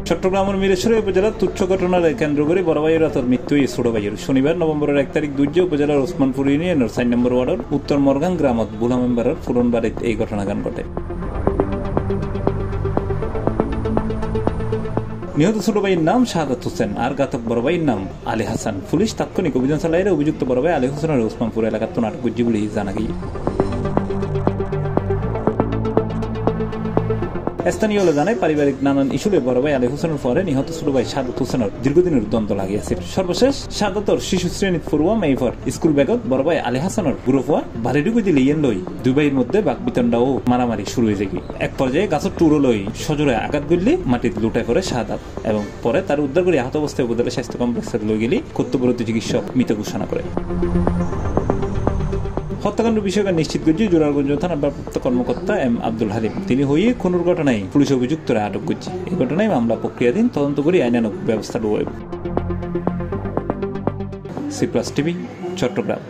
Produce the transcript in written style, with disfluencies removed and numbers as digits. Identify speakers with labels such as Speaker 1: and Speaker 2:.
Speaker 1: চট্টগ্রামের মিরেশ্বরী উপজেলার তুচ্ছ ঘটনার কেন্দ্র করে বড় ভাইয়ের রাতের মৃত্যু এই ছোট ভাইয়ের শনিবার নভেম্বরের 1 তারিখ দুর্য উপজেলার ওসমানপুর ইউনিয়নের 4 নম্বর ওয়ার্ডের উত্তর মরগান গ্রামত বুলা মেম্বারের ফুরন বাড়িতে এই ঘটনাগান ঘটে। নিহত ছোট ভাইয়ের নাম শাহাদাত হোসেন আর ঘাতক বড় ভাইয়ের নাম আলী হাসান। পুলিশ তাৎক্ষণিক অভিযান চালাইলে অভিযুক্ত বড় ভাই আলী হোসেনের ওসমানপুর এলাকার তো নাটক গুজ্জি বলে জানা গিয়ে। স্থানীয় জানায় পারিবারিক নানান ইস্যুলে বড় ভাই আলী হোসেনের পরে নিহত ছোট ভাই শাহাদাত হোসেনের দীর্ঘদিনের দ্বন্দ্ব লাগিয়েছে। সর্বশেষ শাহাদাতর শিশু শ্রেণীত পড়ুয়া মেইফর স্কুল ব্যাগত বড় ভাই আলী হাসানের গ্রুপ হওয়া ভালিডুকু দিলে ইয়েন লই দুই ভাইয়ের মধ্যে বাকবিতণ্ডা ও মারামারি শুরু হয়ে যায়। এক পর্যায়ে গাছের টুরো লই সজোরে আঘাত করলে মাটিতে লুটায় পড়ে শাহাদাত এবং পরে তার উদ্ধার করে আহত অবস্থায় উপজেলা স্বাস্থ্য কমপ্লেক্সে লই গেলে কর্তব্যরত চিকিৎসক মৃত ঘোষণা করে। হত্যাকাণ্ড বিষয়কে নিশ্চিত করছে জোরারগঞ্জ থানার ভারপ্রাপ্ত কর্মকর্তা এম আব্দুল হালিম। তিনি হইয়ে খুনের ঘটনায় পুলিশ অভিযুক্তরা আটক করছে। এই ঘটনায় মামলা প্রক্রিয়াধীন, তদন্ত করে আইনানুগ ব্যবস্থা নেওয়া হবে। C Plus TV, Chittagong.